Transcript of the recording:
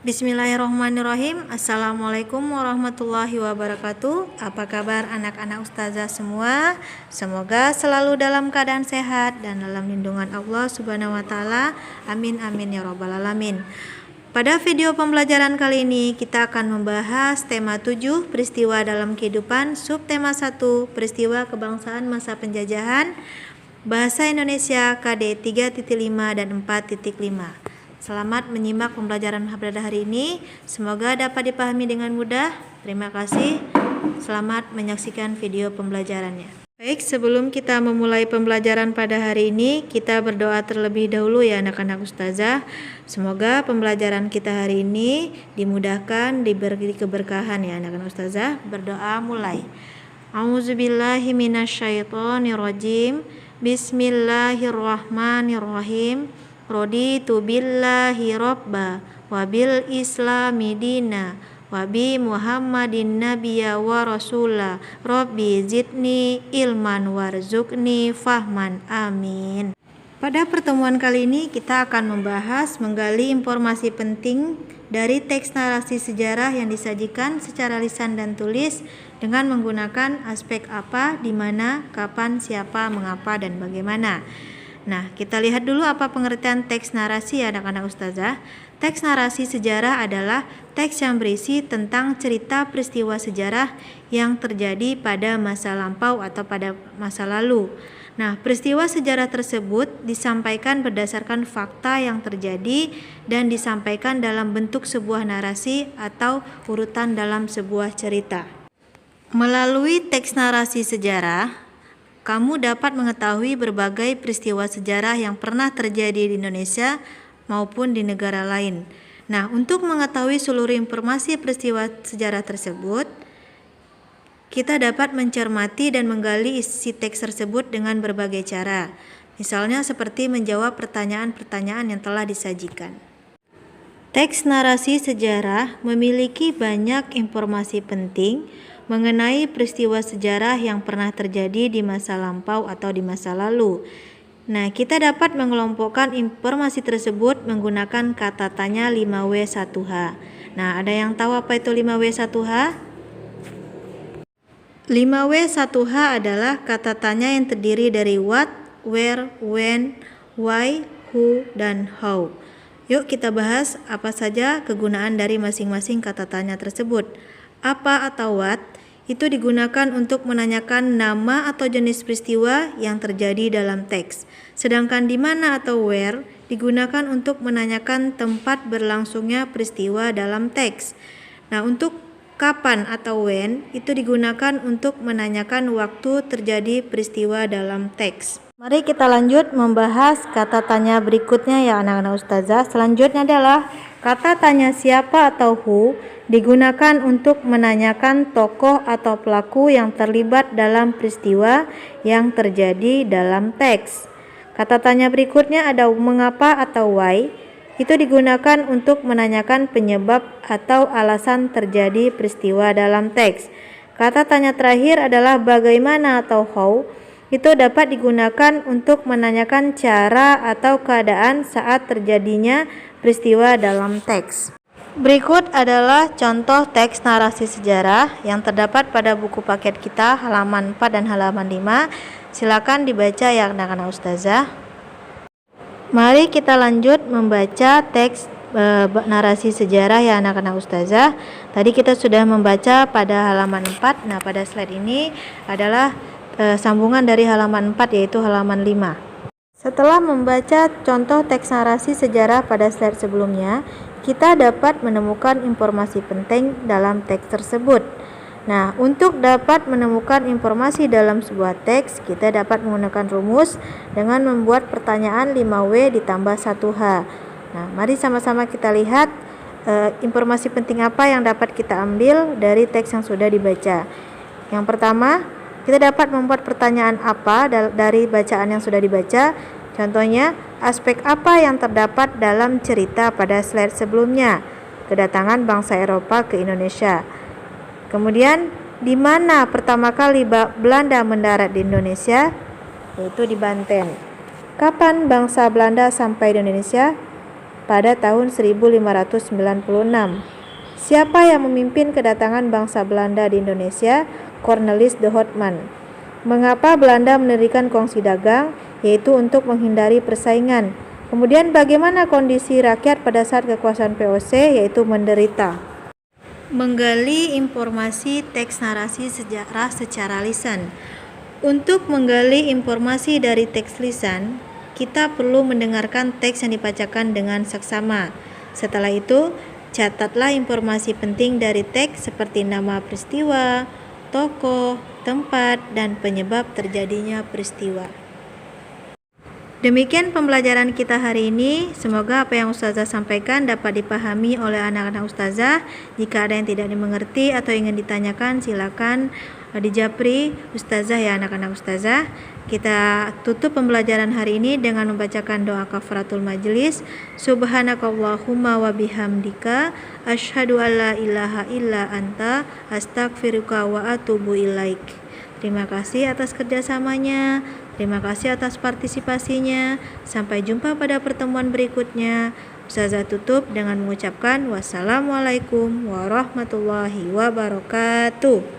Bismillahirrahmanirrahim. Assalamualaikum warahmatullahi wabarakatuh. Apa kabar anak-anak ustazah semua? Semoga selalu dalam keadaan sehat dan dalam lindungan Allah subhanahu wa ta'ala. Amin amin ya rabbal alamin. Pada video pembelajaran kali ini kita akan membahas tema 7 peristiwa dalam kehidupan, subtema 1 peristiwa kebangsaan masa penjajahan, bahasa Indonesia KD 3.5 dan 4.5. Selamat menyimak pembelajaran pada hari ini. Semoga dapat dipahami dengan mudah. Terima kasih. Selamat menyaksikan video pembelajarannya. Baik, sebelum kita memulai pembelajaran pada hari ini, kita berdoa terlebih dahulu ya anak-anak ustazah. Semoga pembelajaran kita hari ini dimudahkan, diberi keberkahan ya anak-anak ustazah. Berdoa mulai. A'udzubillahi minasyaitonirrajim. Bismillahirrahmanirrahim. Raditu billahi robba wa bil islami dina wa bi muhammadin nabiyya wa rasula rabbi zidni ilman warzuqni fahman amin. Pada pertemuan kali ini kita akan membahas menggali informasi penting dari teks narasi sejarah yang disajikan secara lisan dan tulis dengan menggunakan aspek apa, di mana, kapan, siapa, mengapa, dan bagaimana. Nah, kita lihat dulu apa pengertian teks narasi ya anak-anak ustazah. Teks narasi sejarah adalah teks yang berisi tentang cerita peristiwa sejarah yang terjadi pada masa lampau atau pada masa lalu. Nah, peristiwa sejarah tersebut disampaikan berdasarkan fakta yang terjadi dan disampaikan dalam bentuk sebuah narasi atau urutan dalam sebuah cerita. Melalui teks narasi sejarah, kamu dapat mengetahui berbagai peristiwa sejarah yang pernah terjadi di Indonesia maupun di negara lain. Nah, untuk mengetahui seluruh informasi peristiwa sejarah tersebut, kita dapat mencermati dan menggali isi teks tersebut dengan berbagai cara. Misalnya seperti menjawab pertanyaan-pertanyaan yang telah disajikan. Teks narasi sejarah memiliki banyak informasi penting mengenai peristiwa sejarah yang pernah terjadi di masa lampau atau di masa lalu. Nah, kita dapat mengelompokkan informasi tersebut menggunakan kata tanya 5W1H. Nah, ada yang tahu apa itu 5W1H? 5W1H adalah kata tanya yang terdiri dari what, where, when, why, who, dan how. Yuk kita bahas apa saja kegunaan dari masing-masing kata tanya tersebut. Apa atau what itu digunakan untuk menanyakan nama atau jenis peristiwa yang terjadi dalam teks. Sedangkan di mana atau where digunakan untuk menanyakan tempat berlangsungnya peristiwa dalam teks. Nah, untuk kapan atau when itu digunakan untuk menanyakan waktu terjadi peristiwa dalam teks. Mari kita lanjut membahas kata tanya berikutnya ya anak-anak ustazah. Selanjutnya adalah kata tanya siapa atau who digunakan untuk menanyakan tokoh atau pelaku yang terlibat dalam peristiwa yang terjadi dalam teks. Kata tanya berikutnya ada mengapa atau why, itu digunakan untuk menanyakan penyebab atau alasan terjadi peristiwa dalam teks. Kata tanya terakhir adalah bagaimana atau how, itu dapat digunakan untuk menanyakan cara atau keadaan saat terjadinya peristiwa dalam teks. Berikut adalah contoh teks narasi sejarah yang terdapat pada buku paket kita halaman 4 dan halaman 5. Silakan dibaca ya anak-anak ustazah. Mari kita lanjut membaca teks narasi sejarah ya anak-anak ustazah. Tadi kita sudah membaca pada halaman 4. Nah, pada slide ini adalah sambungan dari halaman 4 yaitu halaman 5. Setelah membaca contoh teks narasi sejarah pada slide sebelumnya, kita dapat menemukan informasi penting dalam teks tersebut. Nah, untuk dapat menemukan informasi dalam sebuah teks, kita dapat menggunakan rumus dengan membuat pertanyaan 5W ditambah 1H. Nah, mari sama-sama kita lihat informasi penting apa yang dapat kita ambil dari teks yang sudah dibaca. Yang pertama, kita dapat membuat pertanyaan apa dari bacaan yang sudah dibaca. Contohnya, aspek apa yang terdapat dalam cerita pada slide sebelumnya? Kedatangan bangsa Eropa ke Indonesia. Kemudian, di mana pertama kali Belanda mendarat di Indonesia? Yaitu di Banten. Kapan bangsa Belanda sampai di Indonesia? pada tahun 1596. Siapa yang memimpin kedatangan bangsa Belanda di Indonesia? Cornelis de Houtman. Mengapa Belanda mendirikan kongsi dagang? Yaitu untuk menghindari persaingan. Kemudian bagaimana kondisi rakyat pada saat kekuasaan VOC? Yaitu menderita. Menggali informasi teks narasi sejarah secara lisan. Untuk menggali informasi dari teks lisan, kita perlu mendengarkan teks yang dibacakan dengan seksama. Setelah itu, catatlah informasi penting dari teks seperti nama peristiwa, tokoh, tempat, dan penyebab terjadinya peristiwa. Demikian pembelajaran kita hari ini. Semoga apa yang Ustazah sampaikan dapat dipahami oleh anak-anak Ustazah. Jika ada yang tidak dimengerti atau ingin ditanyakan, silakan dijapri Ustazah ya anak-anak Ustazah. Kita tutup pembelajaran hari ini dengan membacakan doa kafaratul majelis. Subhanakallahumma wa bihamdika asyhadu alla ilaha illa anta astaghfiruka wa atubu ilaik. Terima kasih atas kerjasamanya, terima kasih atas partisipasinya. Sampai jumpa pada pertemuan berikutnya. Ustazah tutup dengan mengucapkan wassalamualaikum warahmatullahi wabarakatuh.